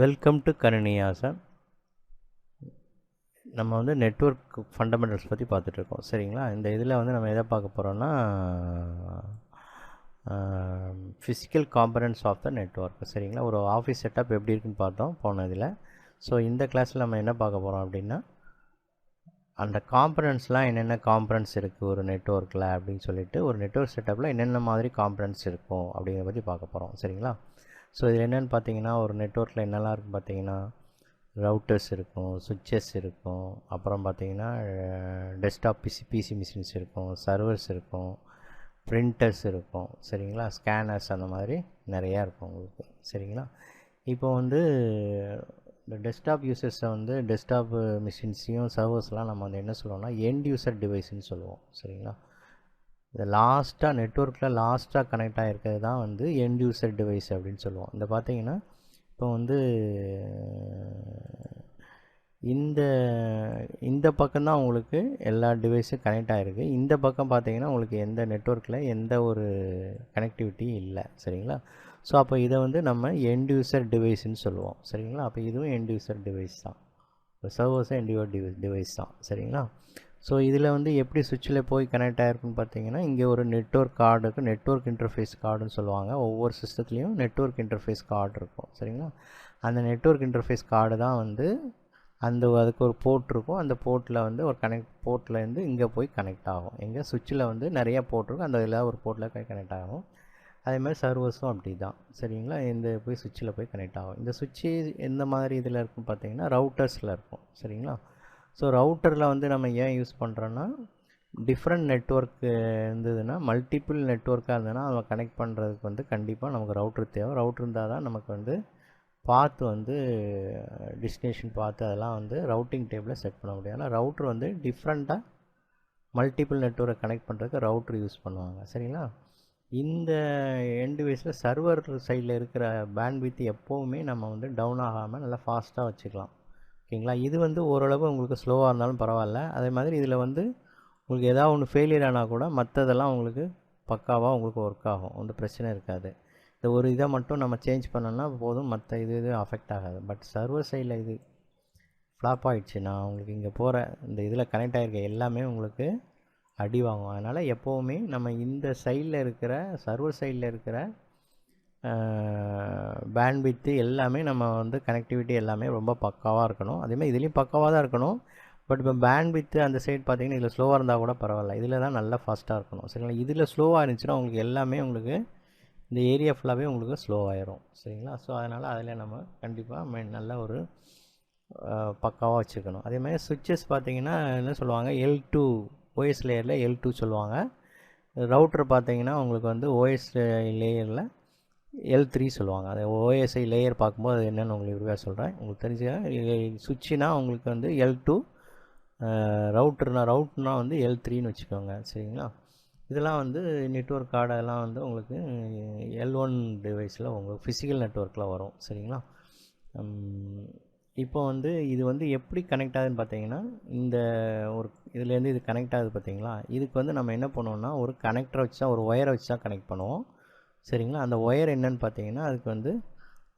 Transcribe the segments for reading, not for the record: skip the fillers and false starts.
Welcome to கணினியாசன். நம்ம வந்து network fundamentals பற்றி பார்த்துட்ருக்கோம், சரிங்களா? இந்த இதில் வந்து நம்ம எதை பார்க்க போகிறோன்னா physical components of the network, சரிங்களா? ஒரு ஆஃபீஸ் செட்டப் எப்படி இருக்குன்னு பார்த்தோம் போன இதில். ஸோ இந்த கிளாஸில் நம்ம என்ன பார்க்க போகிறோம் அப்படின்னா, அந்த காம்பனன்ட்ஸ்லாம் என்னென்ன காம்பனன்ட்ஸ் இருக்குது ஒரு நெட்வொர்க்கில் அப்படின்னு சொல்லிட்டு, ஒரு நெட்வொர்க் செட்டப்பில் என்னென்ன மாதிரி காம்பனன்ட்ஸ் இருக்கும் அப்படிங்கிறத பற்றி பார்க்க போகிறோம், சரிங்களா? ஸோ இது என்னென்னு பார்த்தீங்கன்னா, ஒரு நெட்வொர்க்கில் என்னெல்லாம் இருக்குன்னு பார்த்தீங்கன்னா, ரவுட்டர்ஸ் இருக்கும், சுவிட்சஸ் இருக்கும், அப்புறம் பார்த்தீங்கன்னா டெஸ்க்டாப் பிசி மிஷின்ஸ் இருக்கும், சர்வர்ஸ் இருக்கும், பிரிண்டர்ஸ் இருக்கும், சரிங்களா? ஸ்கேனர்ஸ் அந்த மாதிரி நிறையா இருக்கும் உங்களுக்கு, சரிங்களா? இப்போ வந்து இந்த டெஸ்க்டாப் யூசர்ஸை வந்து டெஸ்க்டாப் மிஷின்ஸையும் சர்வர்ஸ்லாம் நம்ம வந்து என்ன சொல்லுவோம்னா எண்ட் யூசர் டிவைஸ்ன்னு சொல்லுவோம், சரிங்களா? இந்த லாஸ்ட்டாக நெட்வொர்க்கில் லாஸ்ட்டாக கனெக்ட் ஆகிருக்கிறது தான் வந்து எண்ட் யூசர் டிவைஸ் அப்படின்னு சொல்லுவோம். இந்த பார்த்தீங்கன்னா இப்போ வந்து இந்த பக்கம்தான் உங்களுக்கு எல்லா டிவைஸும் கனெக்ட் ஆகிருக்கு. இந்த பக்கம் பார்த்தீங்கன்னா உங்களுக்கு எந்த நெட்வொர்க்கில் எந்த ஒரு கனெக்டிவிட்டி இல்லை, சரிங்களா? ஸோ அப்போ இதை வந்து நம்ம எண்ட் யூசர் டிவைஸ்ன்னு சொல்லுவோம், சரிங்களா? அப்போ இதுவும் எண்ட் யூசர் டிவைஸ் தான், சர்வர்ஸும் எண்ட் யூசர் டிவைஸ் தான், சரிங்களா? ஸோ இதில் வந்து எப்படி சுவிட்சில் போய் கனெக்ட் ஆகிருக்குன்னு பார்த்தீங்கன்னா, இங்கே ஒரு நெட்வொர்க் கார்டு இருக்குது, நெட்வொர்க் இன்டர்ஃபேஸ் கார்டுன்னு சொல்லுவாங்க. ஒவ்வொரு சிஸ்டத்துலேயும் நெட்வொர்க் இன்டர்ஃபேஸ் கார்டு இருக்கும், சரிங்களா? அந்த நெட்வொர்க் இன்டர்ஃபேஸ் கார்டு தான் வந்து அதுக்கு ஒரு போர்ட் இருக்கும். அந்த போர்ட்டில் வந்து ஒரு போர்ட்லேருந்து இங்கே போய் கனெக்ட் ஆகும். எங்கே சுவிட்சில் வந்து நிறையா போர்ட் இருக்கும், அந்த இதில் ஒரு போர்ட்டில் போய் கனெக்ட் ஆகும். அதேமாதிரி சர்வர்ஸும் அப்படி தான், சரிங்களா? இந்த போய் சுவிட்சில் போய் கனெக்ட் ஆகும். இந்த சுவிட்சு எந்த மாதிரி இதில் இருக்குன்னு பார்த்தீங்கன்னா ரவுட்டர்ஸில் இருக்கும், சரிங்களா? ஸோ ரவுட்டரில் வந்து நம்ம ஏன் யூஸ் பண்ணுறோன்னா, டிஃப்ரெண்ட் நெட்வொர்க் இருந்ததுன்னா, மல்டிபிள் நெட்வொர்க்காக இருந்ததுன்னா அதை கனெக்ட் பண்ணுறதுக்கு வந்து கண்டிப்பாக நமக்கு ரவுட்டர் தேவை. ரவுட்டர் இருந்தால் தான் நமக்கு வந்து பாத்து வந்து டெஸ்டினேஷன் பாத்து அதெல்லாம் வந்து ரவுட்டிங் டேபிளில் செட் பண்ண முடியும். ஆனால் ரவுட்ரு வந்து டிஃப்ரெண்ட்டாக மல்டிபிள் நெட்வொர்க்கை கனெக்ட் பண்ணுறதுக்கு ரவுட்ரு யூஸ் பண்ணுவாங்க, சரிங்களா? இந்த எண்ட் டிவைஸில் சர்வர் சைடில் இருக்கிற பேண்ட்வித் எப்போவுமே நம்ம வந்து டவுன் ஆகாமல் நல்லா ஃபாஸ்ட்டாக வச்சுக்கலாம், ஓகேங்களா? இது வந்து ஓரளவு உங்களுக்கு ஸ்லோவாக இருந்தாலும் பரவாயில்ல. அதே மாதிரி இதில் வந்து உங்களுக்கு ஏதாவது ஒன்று ஃபெயிலியர் ஆனால் கூட மற்றதெல்லாம் உங்களுக்கு பக்காவாக உங்களுக்கு ஒர்க் ஆகும், ஒன்றும் பிரச்சனை இருக்காது. இந்த ஒரு இதை மட்டும் நம்ம சேஞ்ச் பண்ணோன்னா போதும், மற்ற இது அஃபெக்ட் ஆகாது. பட் சர்வர் சைடில் இது ஃப்ளாப் ஆகிடுச்சுன்னா உங்களுக்கு இங்கே போகிற இந்த இதில் கனெக்ட் ஆகிருக்க எல்லாமே உங்களுக்கு அடி வாங்கும். அதனால் எப்போவுமே நம்ம இந்த சைடில் இருக்கிற சர்வர் சைடில் இருக்கிற பேண்ட்வித்து எல்லாமே நம்ம வந்து கனெக்டிவிட்டி எல்லாமே ரொம்ப பக்காவாக இருக்கணும். அதேமாதிரி இதுலேயும் பக்காவாக தான் இருக்கணும். பட் இப்போ பேண்ட்வித்து அந்த சைடு பார்த்திங்கன்னா இதில் ஸ்லோவாக இருந்தால் கூட பரவாயில்ல, இதில் தான் நல்லா ஃபாஸ்ட்டாக இருக்கணும், சரிங்களா? இதில் ஸ்லோவாக இருந்துச்சுன்னா உங்களுக்கு எல்லாமே உங்களுக்கு இந்த ஏரியா ஃபுல்லாகவே உங்களுக்கு ஸ்லோ ஆயிரும், சரிங்களா? ஸோ அதனால் அதில் நம்ம கண்டிப்பாக நல்ல ஒரு பக்காவாக வச்சுக்கணும். அதேமாதிரி சுவிட்சஸ் பார்த்திங்கன்னா என்ன சொல்லுவாங்க, L2 ஓஎஸ் லேயரில் L2 சொல்லுவாங்க. ரவுட்ரு பார்த்திங்கன்னா உங்களுக்கு வந்து ஓஎஸ் லேயரில் L3 சொல்லுவாங்க. அது ஓஎஸ்ஐ லேயர் பார்க்கும்போது அது என்னென்னு உங்களுக்கு விரிவாக சொல்கிறேன். உங்களுக்கு தெரிஞ்சுக்க, சுவிட்சுனா உங்களுக்கு வந்து L2, ரவுட்னா வந்து L3ன்னு வச்சுக்கோங்க, சரிங்களா? இதெல்லாம் வந்து நெட்வொர்க் கார்டு அதெல்லாம் வந்து உங்களுக்கு L1 டிவைஸில் உங்களுக்கு ஃபிசிக்கல் நெட்வொர்க்கில் வரும், சரிங்களா? இப்போ வந்து இது வந்து எப்படி கனெக்ட் ஆகுதுன்னு பார்த்தீங்கன்னா, இந்த ஒரு இதுலேருந்து இது கனெக்ட் ஆகுது பார்த்தீங்களா? இதுக்கு வந்து நம்ம என்ன பண்ணுவோம்னா ஒரு கனெக்டரை வச்சு தான், ஒரு ஒயரை வச்சு தான் கனெக்ட் பண்ணுவோம், சரிங்களா? அந்த ஒயர் என்னன்னு பார்த்தீங்கன்னா அதுக்கு வந்து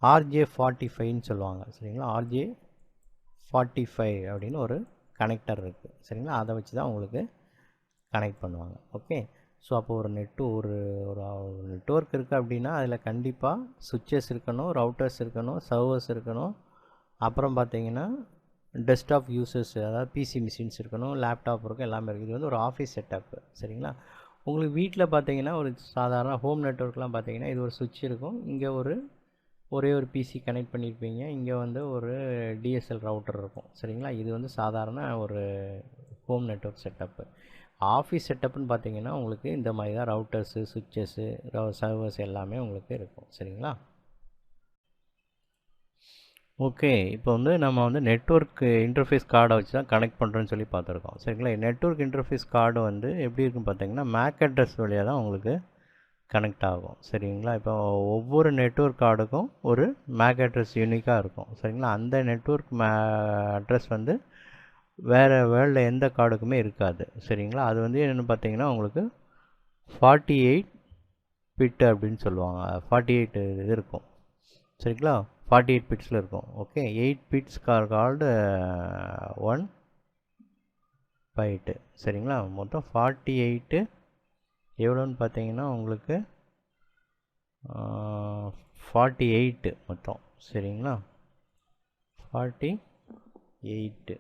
RJ45ன்னு சொல்லுவாங்க, சரிங்களா? RJ45 அப்படின்னு ஒரு கனெக்டர் இருக்குது, சரிங்களா? அதை வச்சு தான் உங்களுக்கு கனெக்ட் பண்ணுவாங்க, ஓகே? ஸோ அப்போ ஒரு நெட்வொர்க் இருக்குது அப்படின்னா அதில் கண்டிப்பாக சுவிட்சஸ் இருக்கணும், ரவுட்டர்ஸ் இருக்கணும், சர்வர்ஸ் இருக்கணும், அப்புறம் பார்த்தீங்கன்னா டெஸ்க்டாப் யூசர்ஸ் அதாவது பிசி மிஷின்ஸ் இருக்கணும், லேப்டாப் இருக்கும், எல்லாமே இருக்குது. இது வந்து ஒரு ஆஃபீஸ் செட்டப்பு, சரிங்களா? உங்களுக்கு வீட்டில் பார்த்தீங்கன்னா ஒரு சாதாரண ஹோம் நெட்வொர்க்லாம் பார்த்தீங்கன்னா இது ஒரு சுவிட்ச் இருக்கும், இங்கே ஒரே ஒரு பிசி கனெக்ட் பண்ணியிருப்பீங்க, இங்கே வந்து ஒரு டிஎஸ்எல் ரவுட்டர் இருக்கும், சரிங்களா? இது வந்து சாதாரண ஒரு ஹோம் நெட்வொர்க் செட்டப்பு. ஆஃபீஸ் செட்டப்புன்னு பார்த்தீங்கன்னா உங்களுக்கு இந்த மாதிரி தான் ரவுட்டர்ஸு, சுவிட்சஸ்ஸு, சர்வர்ஸ் எல்லாமே உங்களுக்கு இருக்கும், சரிங்களா? ஓகே, இப்போ வந்து நம்ம வந்து நெட்வொர்க் இன்டர்ஃபேஸ் கார்டை வச்சு தான் கனெக்ட் பண்ணுறோன்னு சொல்லி பார்த்துருக்கோம், சரிங்களா? நெட்வொர்க் இன்டர்ஃபேஸ் கார்டு வந்து எப்படி இருக்குன்னு பார்த்தீங்கன்னா மேக் அட்ரஸ் வழியாக தான் உங்களுக்கு கனெக்ட் ஆகும், சரிங்களா? இப்போ ஒவ்வொரு நெட்வொர்க் கார்டுக்கும் ஒரு மேக் அட்ரஸ் யூனிக்காக இருக்கும், சரிங்களா? அந்த நெட்வொர்க் அட்ரஸ் வந்து வேர்ல்டில் எந்த கார்டுக்குமே இருக்காது, சரிங்களா? அது வந்து என்னென்னு பார்த்தீங்கன்னா உங்களுக்கு 48 பிட் அப்படின்னு சொல்லுவாங்க, 48 இது இருக்கும், சரிங்களா? 48 பிட்ஸில் இருக்கும். Okay, 8 bits are called 1 byte. சரிங்களா, மொத்தம் 48 எவ்வளோன்னு பார்த்தீங்கன்னா உங்களுக்கு 48 மொத்தம். சரிங்களா, 48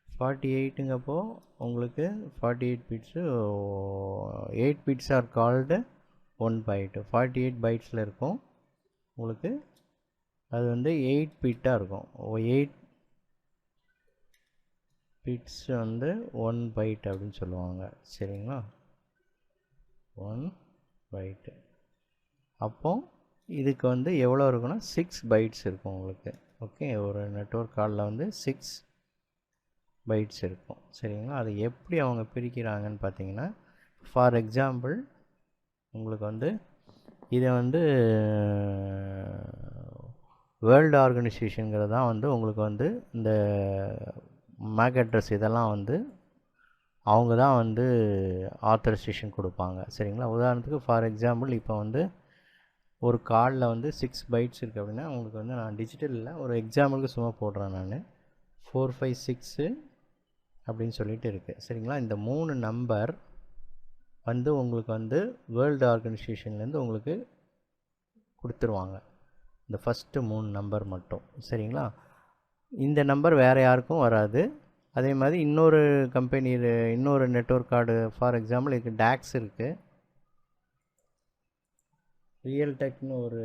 48ங்கப்போ உங்களுக்கு 48 bits 8 bits are called 1 byte. 48 பைட்ஸில் இருக்கும் உங்களுக்கு. அது வந்து 8 பிட்டாக இருக்கும். 8 பிட்ஸ் வந்து 1 பைட் அப்படின்னு சொல்லுவாங்க. சரிங்களா, 1 பைட்டு. அப்போ இதுக்கு வந்து எவ்வளோ இருக்குன்னா 6 பைட்ஸ் இருக்கும் உங்களுக்கு. ஓகே, ஒரு நெட்வொர்க் கார்டில் வந்து 6 பைட்ஸ் இருக்கும். சரிங்களா, அது எப்படி அவங்க பிரிக்கிறாங்கன்னு பார்த்தீங்கன்னா, ஃபார் எக்ஸாம்பிள் உங்களுக்கு வந்து இதை வந்து வேர்ல்டு ஆர்கனைசேஷனுங்கிறது தான் வந்து உங்களுக்கு வந்து இந்த மேக் அட்ரஸ் இதெல்லாம் வந்து அவங்க தான் வந்து ஆத்தரைசேஷன் கொடுப்பாங்க. சரிங்களா, உதாரணத்துக்கு ஃபார் எக்ஸாம்பிள் இப்போ வந்து ஒரு கார்டில் வந்து 6 பைட்ஸ் இருக்குது அப்படின்னா உங்களுக்கு வந்து நான் டிஜிட்டலில் ஒரு எக்ஸாம்பிளுக்கு சும்மா போடுறேன். நான் 456 அப்படின்னு சொல்லிட்டு இருக்குது. சரிங்களா, இந்த 3 நம்பர் வந்து உங்களுக்கு வந்து வேர்ல்டு ஆர்கனைசேஷன்லேருந்து உங்களுக்கு கொடுத்துருவாங்க. இந்த ஃபஸ்ட்டு 3 நம்பர் மட்டும். சரிங்களா, இந்த நம்பர் வேறு யாருக்கும் வராது. அதே மாதிரி இன்னொரு கம்பெனியில் இன்னொரு நெட்வொர்க் கார்டு ஃபார் எக்ஸாம்பிள் இதுக்கு டாக்ஸ் இருக்குது, ரியல் டெக்னு ஒரு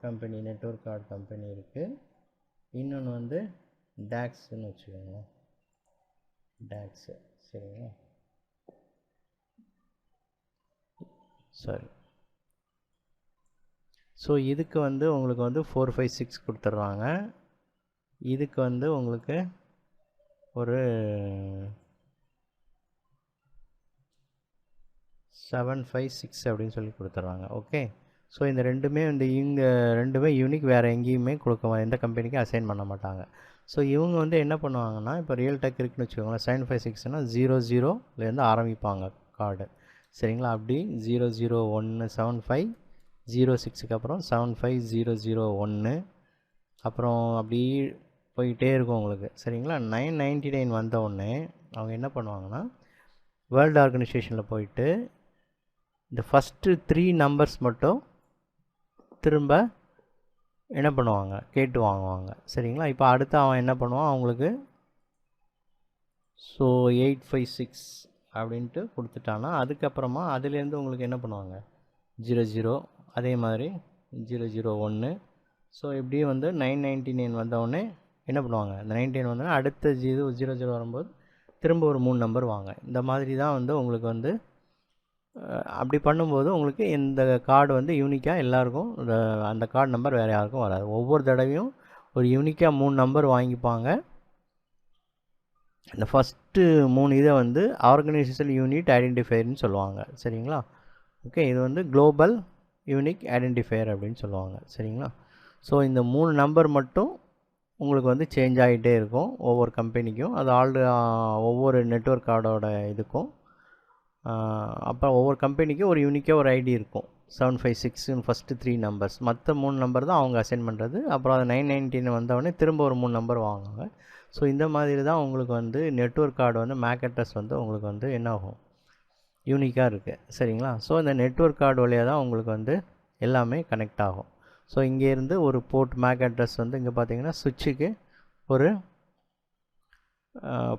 கம்பெனி நெட்வொர்க் கார்டு கம்பெனி இருக்குது. இன்னொன்று வந்து டாக்ஸ்ன்னு வச்சுக்கோங்க, டாக்ஸு. சரிங்களா, சரி. ஸோ இதுக்கு வந்து உங்களுக்கு வந்து 456 கொடுத்துட்றாங்க. இதுக்கு வந்து உங்களுக்கு ஒரு 756 அப்படின்னு சொல்லி கொடுத்துட்றாங்க. ஓகே, ஸோ இந்த ரெண்டுமே வந்து இங்கே ரெண்டுமே யூனிக், வேறு எங்கேயுமே எந்த கம்பெனிக்கும் அசைன் பண்ண மாட்டாங்க. ஸோ இவங்க வந்து என்ன பண்ணுவாங்கன்னா, இப்போ ரியல் டெக் இருக்குன்னு வச்சுக்கோங்களேன், 756னால் 00லேருந்து ஆரம்பிப்பாங்க கார்டு. சரிங்களா, அப்படி 001 7506க்கு அப்புறம் 75001 அப்புறம் அப்படி போயிட்டே இருக்கும் உங்களுக்கு. சரிங்களா, 999 வந்த உடனே அவங்க என்ன பண்ணுவாங்கன்னா, வேர்ல்டு ஆர்கனைசேஷனில் போயிட்டு இந்த ஃபஸ்ட்டு 3 நம்பர்ஸ் மட்டும் திரும்ப என்ன பண்ணுவாங்க, கேட்டு வாங்குவாங்க. சரிங்களா, இப்போ அடுத்து அவன் என்ன பண்ணுவான் அவங்களுக்கு, ஸோ 856 அப்படின்ட்டு கொடுத்துட்டான்னா அதுக்கப்புறமா அதுலேருந்து உங்களுக்கு என்ன பண்ணுவாங்க 00, அதே மாதிரி 001. ஸோ இப்படியே வந்து 999 வந்தவுடனே என்ன பண்ணுவாங்க, இந்த 99 வந்தோடனே அடுத்த 00 வரும்போது திரும்ப ஒரு 3 நம்பர் வாங்க. இந்த மாதிரி தான் வந்து உங்களுக்கு வந்து அப்படி பண்ணும்போது உங்களுக்கு இந்த கார்டு வந்து யூனிக்காக எல்லாருக்கும் அந்த கார்டு நம்பர் வேறு யாருக்கும் வராது. ஒவ்வொரு தடவையும் ஒரு யூனிக்காக 3 நம்பர் வாங்கிப்பாங்க. இந்த ஃபஸ்ட்டு 3 இதை வந்து ஆர்கனைசேஷனல் யூனிட் ஐடென்டிஃபையர்னு சொல்லுவாங்க. சரிங்களா, ஓகே, இது வந்து குளோபல் யூனிக் ஐடென்டிஃபையர் அப்படின்னு சொல்லுவாங்க. சரிங்களா, ஸோ இந்த 3 நம்பர் மட்டும் உங்களுக்கு வந்து சேஞ்ச் ஆகிட்டே இருக்கும் ஒவ்வொரு கம்பெனிக்கும். அது ஒவ்வொரு நெட்வொர்க் கார்டோட இதுக்கும். அப்புறம் ஒவ்வொரு கம்பெனிக்கும் ஒரு யூனிக்காக ஒரு ஐடி இருக்கும். 756 ஃபஸ்ட்டு 3 நம்பர்ஸ், மற்ற 3 நம்பர் தான் அவங்க அசைன் பண்ணுறது. அப்புறம் அது 999 வந்தவுடனே திரும்ப ஒரு 3 நம்பர் வாங்குவாங்க. ஸோ இந்த மாதிரி தான் உங்களுக்கு வந்து நெட்வொர்க் கார்டு வந்து மேக் அட்ரஸ் வந்து உங்களுக்கு வந்து என்ன ஆகும், யூனிக்காக இருக்குது. சரிங்களா, ஸோ இந்த நெட்வொர்க் கார்டு வழியாக தான் உங்களுக்கு வந்து எல்லாமே கனெக்ட் ஆகும். ஸோ இங்கேருந்து ஒரு போர்ட் மேக் அட்ரஸ் வந்து இங்கே பார்த்தீங்கன்னா சுவிட்சுக்கு ஒரு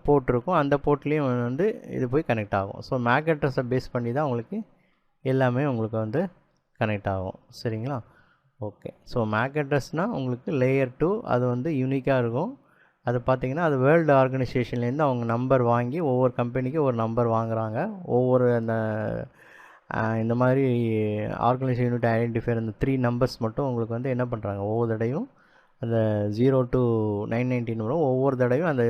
போர்ட் இருக்கும், அந்த போர்ட்லேயும் வந்து இது போய் கனெக்ட் ஆகும். ஸோ மேக் அட்ரஸை பேஸ் பண்ணி தான் உங்களுக்கு எல்லாமே உங்களுக்கு வந்து கனெக்ட் ஆகும். சரிங்களா, ஓகே. ஸோ மேக் அட்ரஸ்னால் உங்களுக்கு லேயர் 2, அது வந்து யூனிக்காக இருக்கும். அது பார்த்திங்கன்னா அது வேர்ல்டு ஆர்கனைசேஷன்லேருந்து அவங்க நம்பர் வாங்கி ஒவ்வொரு கம்பெனிக்கும் ஒரு நம்பர் வாங்குகிறாங்க. ஒவ்வொரு அந்த இந்த மாதிரி ஆர்கனைசேஷன் யூனிட் ஐடென்டிஃபையர் அந்த 3 நம்பர்ஸ் மட்டும் உங்களுக்கு வந்து என்ன பண்ணுறாங்க, ஒவ்வொரு தடையும் அந்த 0 to 999 வரும். ஒவ்வொரு தடவையும் அந்த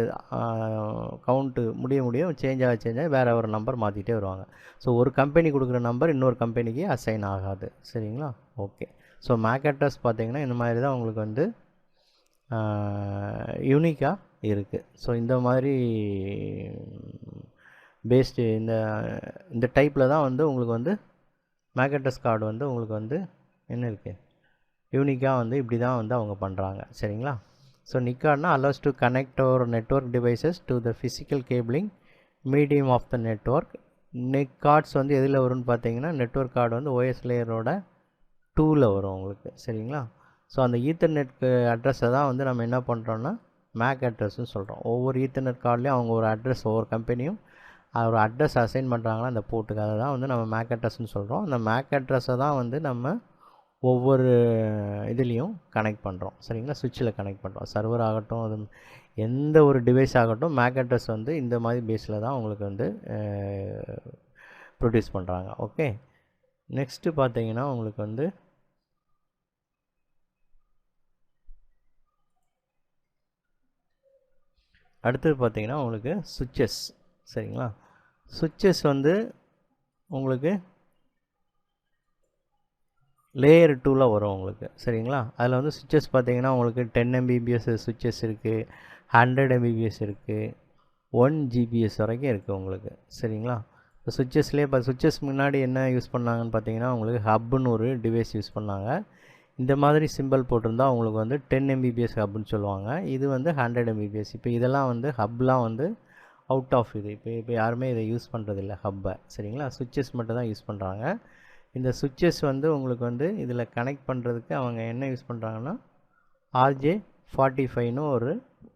கவுண்ட்டு முடிய சேஞ்ச் ஆகி வேறு ஒரு நம்பர் மாற்றிட்டே வருவாங்க. ஸோ ஒரு கம்பெனி கொடுக்குற நம்பர் இன்னொரு கம்பெனிக்கு அசைன் ஆகாது. சரிங்களா, ஓகே. ஸோ மேக் அட்ரஸ் பார்த்திங்கன்னா இந்த மாதிரி தான் உங்களுக்கு வந்து யூனிக்காக இருக்குது. ஸோ இந்த மாதிரி பேஸ்டு இந்த டைப்பில் தான் வந்து உங்களுக்கு வந்து மேக் அட்ரஸ் கார்டு வந்து உங்களுக்கு வந்து என்ன இருக்குது யூனிக்காக வந்து இப்படி தான் வந்து அவங்க பண்ணுறாங்க. சரிங்களா? ஸோ நிக்கார்ட்னா allows to connect our network devices to the physical cabling medium of the network. NIC cards வந்து எதில் வரும்னு பார்த்தீங்கன்னா நெட்வொர்க் கார்டு வந்து ஓஎஸ் லேயரோட 2ல் வரும் உங்களுக்கு. சரிங்களா? ஸோ அந்த ஈத்தர்நெட் அட்ரஸை தான் வந்து நம்ம என்ன பண்ணுறோன்னா மேக் அட்ரஸ்ன்னு சொல்கிறோம். ஒவ்வொரு ஈத்தர்நெட் கார்ட்லேயும் அவங்க ஒரு அட்ரஸ், ஒவ்வொரு கம்பெனியும் ஒரு அட்ரஸ் அசைன் பண்ணுறாங்கன்னா அந்த போர்ட்டுக்கு, அதை தான் வந்து நம்ம மேக் அட்ரஸ்ன்னு சொல்கிறோம். அந்த மேக் அட்ரஸை தான் வந்து நம்ம ஒவ்வொரு இதுலேயும் கனெக்ட் பண்ணுறோம். சரிங்களா? சுவிட்சில் கனெக்ட் பண்ணுறோம். சர்வர் ஆகட்டும், அது எந்த ஒரு டிவைஸ் ஆகட்டும், மேக் அட்ரஸ் வந்து இந்த மாதிரி பேஸில் தான் உங்களுக்கு வந்து ப்ரொடியூஸ் பண்ணுறாங்க. ஓகே, நெக்ஸ்ட்டு பார்த்தீங்கன்னா உங்களுக்கு வந்து அடுத்தது பார்த்தீங்கன்னா உங்களுக்கு சுவிட்சஸ். சரிங்களா? சுவிட்சஸ் வந்து உங்களுக்கு லேயர் 2ல் வரும் உங்களுக்கு. சரிங்களா? அதில் வந்து சுவிட்சஸ் பார்த்தீங்கன்னா உங்களுக்கு 10 Mbps சுவிட்சஸ் இருக்குது, 100 Mbps இருக்குது, 1 Gbps வரைக்கும் இருக்குது உங்களுக்கு. சரிங்களா? இப்போ சுவிட்சஸ்லேயே இப்போ சுவிட்சஸ் முன்னாடி என்ன யூஸ் பண்ணாங்கன்னு பார்த்தீங்கன்னா உங்களுக்கு ஹப்புன்னு ஒரு டிவைஸ் யூஸ் பண்ணாங்க. இந்த மாதிரி சிம்பிள் போட்டிருந்தா உங்களுக்கு வந்து 10 Mbps ஹப்புன்னு சொல்லுவாங்க. இது வந்து 100 Mbps. இப்போ இதெல்லாம் வந்து ஹப்லாம் வந்து அவுட் ஆஃப் இது. இப்போ யாருமே இதை யூஸ் பண்ணுறதில்ல ஹப்பை. சரிங்களா? சுவிட்சஸ் மட்டும் தான் யூஸ் பண்ணுறாங்க. இந்த சுவிட்சஸ் வந்து உங்களுக்கு வந்து இதில் கனெக்ட் பண்ணுறதுக்கு அவங்க என்ன யூஸ் பண்ணுறாங்கன்னா RJ45ன்னு ஒரு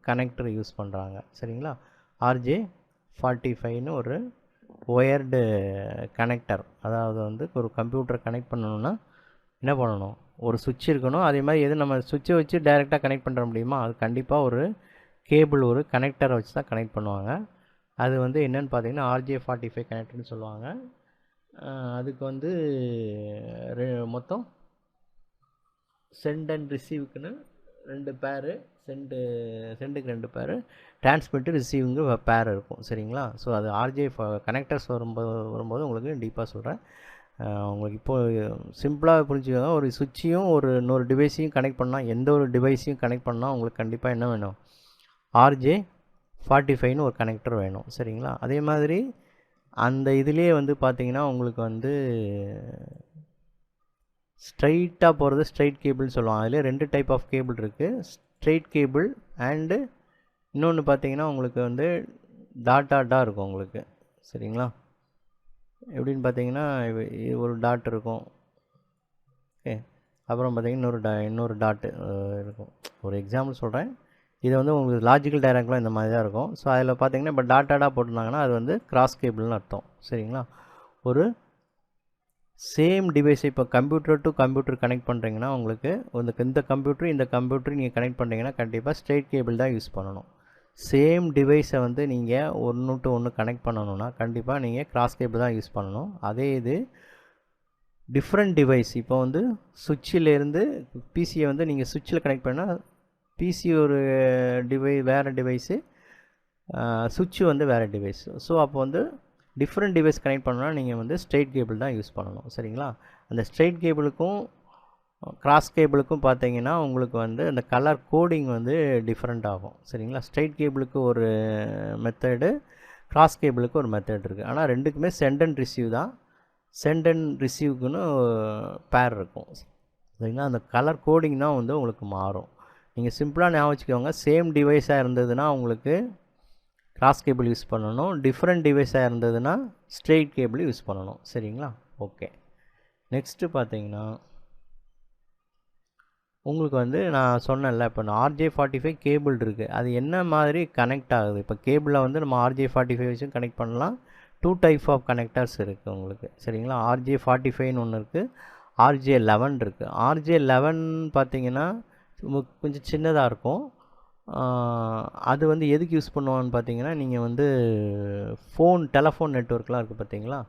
கனெக்டர் யூஸ் பண்ணுறாங்க. சரிங்களா? RJ45ன்னு ஒரு ஒயர்டு கனெக்டர். அதாவது வந்து ஒரு கம்ப்யூட்டர் கனெக்ட் பண்ணணுன்னா என்ன பண்ணணும், ஒரு சுவிட்ச் இருக்கணும். அதே மாதிரி எது நம்ம சுவிட்சை வச்சு டைரெக்டாக கனெக்ட் பண்ணுற முடியுமா, அது கண்டிப்பாக ஒரு கேபிள், ஒரு கனெக்டரை வச்சு தான் கனெக்ட் பண்ணுவாங்க. அது வந்து என்னென்னு பார்த்தீங்கன்னா RJ45 கனெக்டர்னு சொல்லுவாங்க. அதுக்கு வந்து மொத்தம் சென்ட் அண்ட் ரிசீவுக்குன்னு 2 பேரு, சென்டுக்கு 2 பேரு, டிரான்ஸ்மிட்டு ரிசீவுங்க பேர் இருக்கும். சரிங்களா? ஸோ அது கனெக்டர்ஸ் வரும்போது உங்களுக்கு டீப்பாக சொல்கிறேன். உங்களுக்கு இப்போது சிம்பிளாக புரிஞ்சுக்கோங்க. ஒரு சுவிட்சையும் ஒரு இன்னொரு டிவைஸையும் கனெக்ட் பண்ணால், எந்த ஒரு டிவைஸையும் கனெக்ட் பண்ணால் உங்களுக்கு கண்டிப்பாக என்ன வேணும், RJ45ன்னு ஒரு கனெக்டர் வேணும். சரிங்களா? அதே மாதிரி அந்த இதுலேயே வந்து பார்த்தீங்கன்னா உங்களுக்கு வந்து ஸ்ட்ரைட்டாக போகிறது ஸ்ட்ரைட் கேபிள்னு சொல்லுவாங்க. அதிலே 2 டைப் ஆஃப் கேபிள் இருக்குது. ஸ்ட்ரைட் கேபிள் அண்டு இன்னொன்று பார்த்தீங்கன்னா உங்களுக்கு வந்து டாட்டாக இருக்கும் உங்களுக்கு. சரிங்களா? எப்படின்னு பார்த்தீங்கன்னா ஒரு டாட் இருக்கும். ஓகே, அப்புறம் பார்த்தீங்கன்னா இன்னொரு டாட்டு இருக்கும். ஒரு எக்ஸாம்பிள் சொல்கிறேன். இது வந்து உங்களுக்கு லாஜிக்கல் டயக்ராம்லாம் இந்த மாதிரி தான் இருக்கும். ஸோ அதில் பார்த்தீங்கன்னா இப்போ டாட்டாக போட்டிருந்தாங்கன்னா அது வந்து கிராஸ் கேபிள்னு அர்த்தம். சரிங்களா? ஒரு சேம் டிவைஸ், இப்போ கம்ப்யூட்டர் டு கம்ப்யூட்டர் கனெக்ட் பண்ணுறீங்கன்னா உங்களுக்கு இந்த கம்ப்யூட்டர் நீங்கள் கனெக்ட் பண்ணுறீங்கன்னா கண்டிப்பாக ஸ்ட்ரெயிட் கேபிள் தான் யூஸ் பண்ணணும். சேம் டிவைஸை வந்து நீங்கள் ஒன்று டு ஒன்று கனெக்ட் பண்ணணுன்னா கண்டிப்பாக நீங்கள் கிராஸ் கேபிள் தான் யூஸ் பண்ணணும். அதே இது டிஃப்ரெண்ட் டிவைஸ், இப்போ வந்து சுவிட்சிலேருந்து பிசியை வந்து நீங்கள் சுவிட்சில் கனெக்ட் பண்ணால் பிசி ஒரு வேறு டிவைஸு, சுவிட்சு வந்து வேறு டிவைஸ். ஸோ அப்போ வந்து டிஃப்ரெண்ட் டிவைஸ் கனெக்ட் பண்ணணும்னா நீங்கள் வந்து ஸ்ட்ரெயிட் கேபிள் தான் யூஸ் பண்ணணும். சரிங்களா? அந்த ஸ்ட்ரெயிட் கேபிளுக்கும் கிராஸ் கேபிளுக்கும் பார்த்தீங்கன்னா உங்களுக்கு வந்து அந்த கலர் கோடிங் வந்து டிஃப்ரெண்ட் ஆகும். சரிங்களா? ஸ்ட்ரெயிட் கேபிளுக்கு ஒரு மெத்தடு, கிராஸ் கேபிளுக்கு ஒரு மெத்தட் இருக்குது. ஆனால் ரெண்டுக்குமே சென்ட் அண்ட் ரிசீவ் தான். சென்ட் அண்ட் ரிசீவுக்குன்னு பேர் இருக்கும். சரிங்களா? அந்த கலர் கோடிங் தான் வந்து உங்களுக்கு மாறும். நீங்கள் சிம்பிளாக ஞாபகம் வச்சுக்கோங்க. சேம் டிவைஸாக இருந்ததுன்னா உங்களுக்கு கிராஸ் கேபிள் யூஸ் பண்ணணும். டிஃப்ரெண்ட் டிவைஸாக இருந்ததுன்னா ஸ்ட்ரெயிட் கேபிள் யூஸ் பண்ணணும். சரிங்களா? ஓகே, நெக்ஸ்ட்டு பார்த்தீங்கன்னா உங்களுக்கு வந்து நான் சொன்னேன்ல, இப்போ RJ45 கேபிள் இருக்குது. அது என்ன மாதிரி கனெக்ட் ஆகுது? இப்போ கேபிளில் வந்து நம்ம RJ45 வச்சும் கனெக்ட் பண்ணலாம். 2 டைப் ஆஃப் கனெக்டர்ஸ் இருக்குது உங்களுக்கு. சரிங்களா? RJ45ன்னு ஒன்று இருக்குது, RJ11 இருக்குது. RJ11 பார்த்தீங்கன்னா கொஞ்சம் சின்னதாக இருக்கும். அது வந்து எதுக்கு யூஸ் பண்ணுவான்னு பார்த்தீங்கன்னா நீங்கள் வந்து டெலஃபோன் நெட்வொர்க்லாம் இருக்குது பார்த்தீங்களா?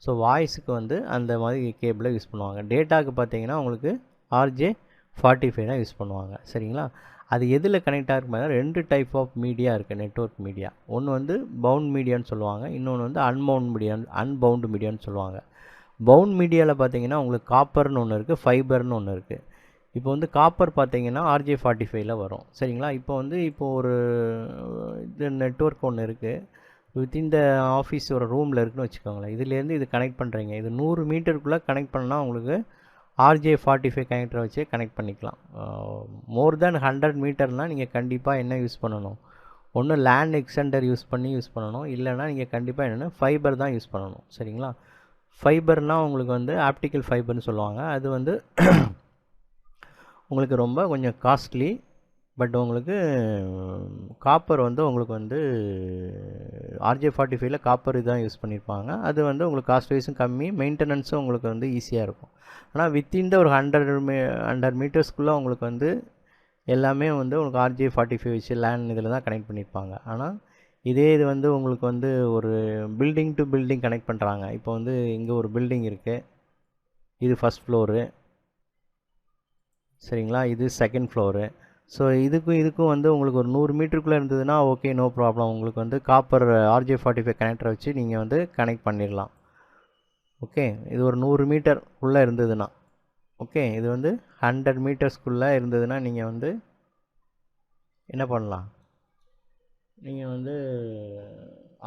ஸோ வாய்ஸுக்கு வந்து அந்த மாதிரி கேபிளை யூஸ் பண்ணுவாங்க. டேட்டாவுக்கு பார்த்தீங்கன்னா உங்களுக்கு RJ45 தான் யூஸ் பண்ணுவாங்க. சரிங்களா? அது எதில் கனெக்ட் ஆகிருக்கு பார்த்தீங்கன்னா 2 டைப் ஆஃப் மீடியா இருக்குது, நெட்வொர்க் மீடியா. ஒன்று வந்து பவுண்ட் மீடியான்னு சொல்லுவாங்க, இன்னொன்று வந்து அன்பவுண்ட் மீடியான்னு சொல்லுவாங்க. பவுண்ட் மீடியாவில் பார்த்தீங்கன்னா உங்களுக்கு காப்பர்னு ஒன்று இருக்குது, ஃபைபர்னு ஒன்று இருக்குது. இப்போ வந்து காப்பர் பார்த்தீங்கன்னா RJ45ல் வரும். சரிங்களா? இப்போ ஒரு இது நெட்வொர்க் ஒன்று இருக்குது, வித்தின் த ஆஃபீஸ் ஒரு ரூமில் இருக்குன்னு வச்சுக்கோங்களேன். இதுலேருந்து இது கனெக்ட் பண்ணுறீங்க. இது 100 மீட்டருக்குள்ளே கனெக்ட் பண்ணால் உங்களுக்கு RJ45 கனெக்டரை வச்சு கனெக்ட் பண்ணிக்கலாம். மோர் தென் 100 மீட்டர்னால் நீங்கள் கண்டிப்பாக என்ன யூஸ் பண்ணணும், ஒன்று லேண்ட் எக்ஸ்டெண்டர் யூஸ் பண்ணணும், இல்லைனா நீங்கள் கண்டிப்பாக என்னென்னா ஃபைபர் தான் யூஸ் பண்ணணும். சரிங்களா? ஃபைபர்னால் உங்களுக்கு வந்து ஆப்டிக்கல் ஃபைபர்னு சொல்லுவாங்க. அது வந்து உங்களுக்கு ரொம்ப கொஞ்சம் காஸ்ட்லி. பட் உங்களுக்கு காப்பர் வந்து உங்களுக்கு வந்து RJ45ல காப்பர் இதுதான் யூஸ் பண்ணியிருப்பாங்க. அது வந்து உங்களுக்கு காஸ்ட் வைஸும் கம்மி, மெயின்டெனன்ஸும் உங்களுக்கு வந்து ஈஸியாக இருக்கும். ஆனால் வித்தின் த ஒரு 100 மீட்டர்ஸ்க்குள்ளே உங்களுக்கு வந்து எல்லாமே வந்து உங்களுக்கு RJ45 வச்சு லேண்ட் இதில் தான் கனெக்ட் பண்ணியிருப்பாங்க. ஆனால் இதே இது வந்து உங்களுக்கு வந்து ஒரு பில்டிங் டு பில்டிங் கனெக்ட் பண்ணுறாங்க. இப்போ வந்து இங்கே ஒரு பில்டிங் இருக்குது, இது ஃபஸ்ட் ஃப்ளோரு, சரிங்களா? இது செகண்ட் ஃப்ளோரு. ஸோ இதுக்கும் வந்து உங்களுக்கு ஒரு 100 மீட்டருக்குள்ளே இருந்ததுன்னா ஓகே, நோ ப்ராப்ளம். உங்களுக்கு வந்து காப்பர் RJ45 கனெக்டரை வச்சு நீங்கள் வந்து கனெக்ட் பண்ணிடலாம். ஓகே, இது ஒரு 100 மீட்டர் உள்ளே இருந்ததுன்னா ஓகே. இது வந்து 100 மீட்டர்ஸ்க்குள்ளே இருந்ததுன்னா நீங்கள் வந்து என்ன பண்ணலாம், நீங்கள் வந்து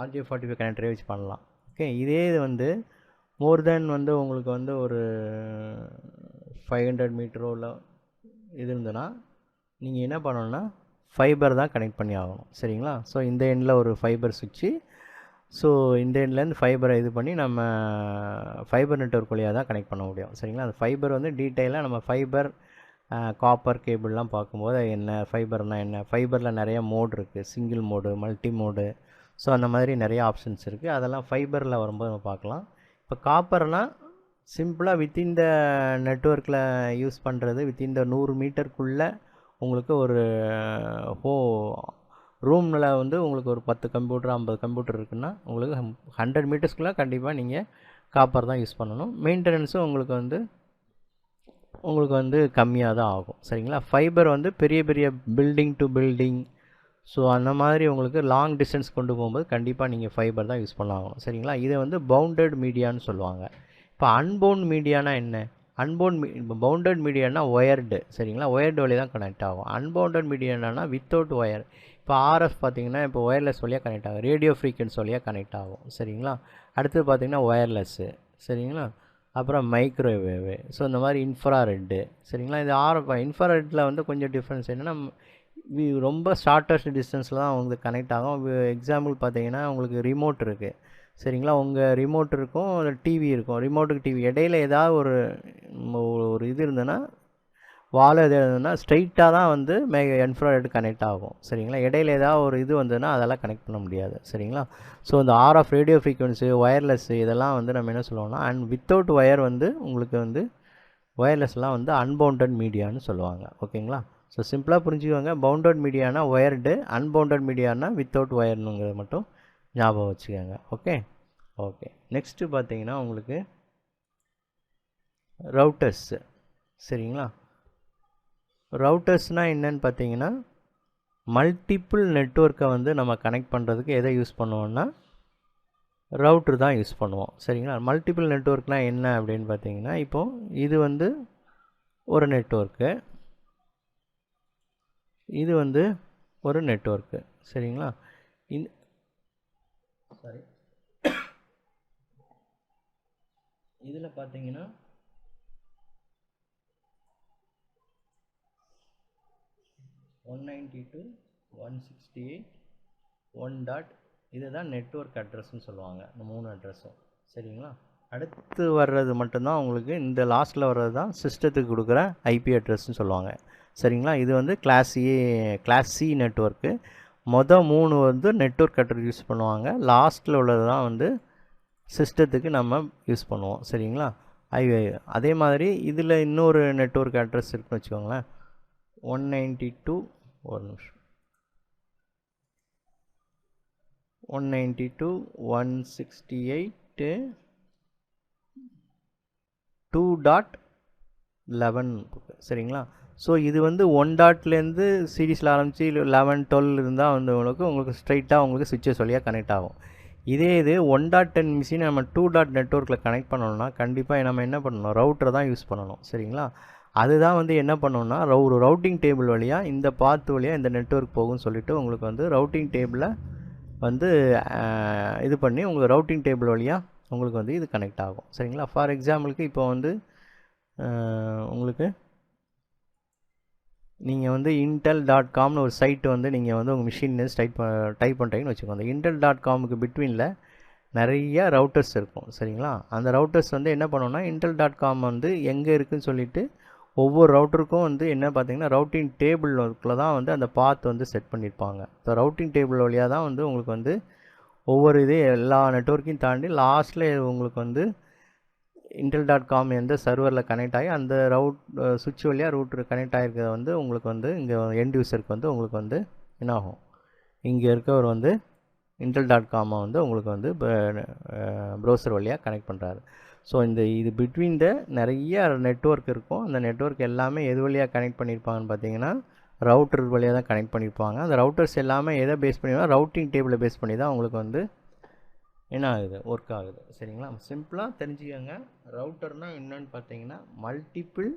RJ45 கனெக்டரே வச்சு பண்ணலாம். ஓகே, இதே இது வந்து மோர் தென் வந்து உங்களுக்கு வந்து ஒரு 500 மீட்டரோ இல்லை இது இருந்ததுன்னா நீங்கள் என்ன பண்ணணும்னா ஃபைபர் தான் கனெக்ட் பண்ணி ஆகணும். சரிங்களா? ஸோ இந்த எண்டில் ஒரு ஃபைபர் சுவிட்சு, ஸோ இந்த எண்ட்லேருந்து ஃபைபரை இது பண்ணி நம்ம ஃபைபர் நெட்வொர்க் வழியாக தான் கனெக்ட் பண்ண முடியும். சரிங்களா? அந்த ஃபைபர் வந்து டீட்டெயிலாக நம்ம ஃபைபர் காப்பர் கேபிள்லாம் பார்க்கும்போது என்ன ஃபைபர்னால் என்ன, ஃபைபரில் நிறைய மோட் இருக்குது, single mode, multi mode, so அந்த மாதிரி நிறைய ஆப்ஷன்ஸ் இருக்குது. அதெல்லாம் ஃபைபரில் வரும்போது நம்ம பார்க்கலாம். இப்போ காப்பர்னால் சிம்பிளாக வித்தின் த நெட்வொர்க்கில் யூஸ் பண்ணுறது, வித்தின் த 100 மீட்டருக்குள்ளே உங்களுக்கு ஒரு ரூமில் வந்து உங்களுக்கு ஒரு 10 கம்ப்யூட்டர் 50 கம்ப்யூட்டர் இருக்குன்னா உங்களுக்கு 100 மீட்டர்ஸ்க்குள்ளே கண்டிப்பாக நீங்கள் காப்பர் தான் யூஸ் பண்ணணும். மெயின்டெனன்ஸும் உங்களுக்கு வந்து கம்மியாக தான் ஆகும். சரிங்களா? ஃபைபர் வந்து பெரிய பெரிய பில்டிங் டு பில்டிங், ஸோ அந்த மாதிரி உங்களுக்கு லாங் டிஸ்டன்ஸ் கொண்டு போகும்போது கண்டிப்பாக நீங்கள் ஃபைபர் தான் யூஸ் பண்ணாகணும். சரிங்களா? இதை வந்து பவுண்டட் மீடியான்னு சொல்லுவாங்க. இப்போ அன்பவுண்ட் மீடியானா என்ன, இப்போ பவுண்டட் மீடியானா ஒயர்டு. சரிங்களா? ஒயர்டு வழி தான் கனெக்ட் ஆகும். அன்பவுண்டட் மீடியானா வித்தவுட் ஒயர். இப்போ RF பார்த்திங்கன்னா இப்போ ஒயர்லெஸ் வழியாக கனெக்ட் ஆகும், ரேடியோ ஃப்ரீக்வன்சி வழியாக கனெக்ட் ஆகும். சரிங்களா? அடுத்து பார்த்திங்கன்னா ஒயர்லெஸ்ஸு. சரிங்களா? அப்புறம் மைக்ரோவேவு, ஸோ இந்த மாதிரி இன்ஃப்ராரெட்டு. சரிங்களா? இது இன்ஃப்ராரெட்டில் வந்து கொஞ்சம் டிஃப்ரென்ஸ் என்னென்னா ரொம்ப ஷார்ட்டஸ்ட் டிஸ்டன்ஸில் தான் உங்களுக்கு கனெக்ட் ஆகும். எக்ஸாம்பிள் பார்த்தீங்கன்னா உங்களுக்கு ரிமோட் இருக்குது. சரிங்களா? உங்கள் ரிமோட் இருக்கும், டிவி இருக்கும். ரிமோட்டுக்கு டிவி இடையில ஏதாவது ஒரு இது இருந்ததுன்னா, வால் எது இருந்ததுன்னா ஸ்ட்ரைட்டாக தான் வந்து இன்ஃப்ராரெட் கனெக்ட் ஆகும். சரிங்களா? இடையில ஏதாவது ஒரு இது வந்ததுன்னா அதெல்லாம் கனெக்ட் பண்ண முடியாது. சரிங்களா? ஸோ இந்த RF ரேடியோ ஃப்ரீக்வன்சி, ஒயர்லெஸ்ஸு இதெல்லாம் வந்து நம்ம என்ன சொல்லுவோம்னா, அண்ட் வித்தவுட் ஒயர் வந்து உங்களுக்கு வந்து ஒயர்லெஸ்லாம் வந்து அன்பவுண்டட் மீடியான்னு சொல்லுவாங்க. ஓகேங்களா? ஸோ சிம்பிளாக புரிஞ்சுக்கோங்க. பவுண்டட் மீடியானா ஒயர்டு, அன்பவுண்டட் மீடியானா வித்தவுட் ஒயர்னுங்கிறத மட்டும் ஞாபகம் வச்சுக்கோங்க. ஓகே. நெக்ஸ்ட்டு பார்த்தீங்கன்னா உங்களுக்கு ரவுட்டர்ஸு. சரிங்களா? ரவுட்டர்ஸ்னால் என்னன்னு பார்த்தீங்கன்னா, மல்டிப்புள் நெட்வொர்க்கை வந்து நம்ம கனெக்ட் பண்ணுறதுக்கு எதை யூஸ் பண்ணுவோம்னா ரவுட்ரு தான் யூஸ் பண்ணுவோம். சரிங்களா? மல்டிப்புள் நெட்வொர்க்னால் என்ன அப்படின்னு பார்த்தீங்கன்னா, இப்போது இது வந்து ஒரு நெட்வொர்க்கு, இது வந்து ஒரு நெட்வொர்க்கு. சரிங்களா? இதில் பார்த்தீங்கன்னா .192.168.1. இதுதான் நெட்வொர்க் அட்ரஸ்ன்னு சொல்லுவாங்க, இந்த 3 அட்ரஸும். சரிங்களா? அடுத்து வர்றது மட்டும்தான் உங்களுக்கு இந்த லாஸ்ட்டில் வர்றது தான் சிஸ்டத்துக்கு கொடுக்குற IP அட்ரஸ்ன்னு சொல்லுவாங்க. சரிங்களா? இது வந்து கிளாஸ் சி நெட்வொர்க்கு. மொதல் 3 வந்து நெட்வொர்க் அட்ரஸ் யூஸ் பண்ணுவாங்க, லாஸ்ட்டில் உள்ளது தான் வந்து சிஸ்டத்துக்கு நம்ம யூஸ் பண்ணுவோம். சரிங்களா? அதே மாதிரி இதில் இன்னொரு நெட்வொர்க் அட்ரஸ் இருக்குன்னு வச்சுக்கோங்களேன். 192.168.2.11. சரிங்களா? ஸோ இது வந்து 1 டாட்லேருந்து சீரீஸில் ஆரம்பித்து 11 12 இருந்தால் வந்து உங்களுக்கு ஸ்ட்ரைட்டாக உங்களுக்கு சுவிட்சஸ் வழியாக கனெக்ட் ஆகும். இதே இது 1.10 மிஷின் நம்ம 2 டாட் நெட்வொர்க்கில் கனெக்ட் பண்ணணும்னா கண்டிப்பாக நம்ம என்ன பண்ணணும், ரவுட்டரை தான் யூஸ் பண்ணணும். சரிங்களா? அதுதான் வந்து என்ன பண்ணணும்னா ஒரு ரவுட்டிங் டேபிள் வழியாக இந்த பாத் வழியாக இந்த நெட்வொர்க் போகும்னு சொல்லிவிட்டு உங்களுக்கு வந்து ரவுட்டிங் டேபிளில் வந்து இது பண்ணி உங்களுக்கு ரவுட்டிங் டேபிள் வழியாக உங்களுக்கு வந்து இது கனெக்ட் ஆகும். சரிங்களா? ஃபார் எக்ஸாம்பிளுக்கு இப்போ வந்து உங்களுக்கு நீங்கள் வந்து intel.comனு ஒரு சைட்டு வந்து நீங்கள் வந்து உங்கள் மிஷின்லேருந்து டைப் பண்ணுறீங்கன்னு வச்சுக்கோங்க. அந்த intel.comக்கு பிட்வீனில் நிறைய ரவுட்டர்ஸ் இருக்கும் சரிங்களா. அந்த ரவுட்டர்ஸ் வந்து என்ன பண்ணோன்னா intel.com வந்து எங்கே இருக்குதுன்னு சொல்லிவிட்டு ஒவ்வொரு ரவுட்டருக்கும் வந்து என்ன பார்த்தீங்கன்னா ரவுட்டிங் டேபிளில் தான் வந்து அந்த பாத் வந்து செட் பண்ணியிருப்பாங்க. ஸோ ரவுட்டிங் டேபிள் வழியாக தான் வந்து உங்களுக்கு வந்து ஒவ்வொரு இது எல்லா நெட்வொர்க்கையும் தாண்டி லாஸ்ட்டில் உங்களுக்கு வந்து intel.com எந்த சர்வரில் கனெக்ட் ஆகி அந்த சுவிட்ச் வழியாக ரூட்டர் கனெக்ட் ஆகிருக்கிறத வந்து உங்களுக்கு வந்து இங்கே எண்ட் யூஸருக்கு வந்து உங்களுக்கு வந்து என்ன ஆகும், இங்கே இருக்கவர் வந்து intel.com வந்து உங்களுக்கு வந்து ப்ரௌசர் வழியாக கனெக்ட் பண்ணுறாரு. ஸோ இது பிட்வீன் த நிறைய நெட்வொர்க் இருக்கும். அந்த நெட்வொர்க் எல்லாமே எது வழியாக கனெக்ட் பண்ணியிருப்பாங்கன்னு பார்த்தீங்கன்னா ரவுட்டர் வழியாக தான் கனெக்ட் பண்ணியிருப்பாங்க. அந்த ரவுட்டர்ஸ் எல்லாமே எதை பேஸ் பண்ணி ரவுட்டிங் டேபிளை பேஸ் பண்ணி தான் உங்களுக்கு வந்து என்ன ஆகுது, ஒர்க் ஆகுது சரிங்களா. சிம்பிளாக தெரிஞ்சுக்கோங்க. ரவுட்டர்னால் என்னென்னு பார்த்தீங்கன்னா மல்டிபிள்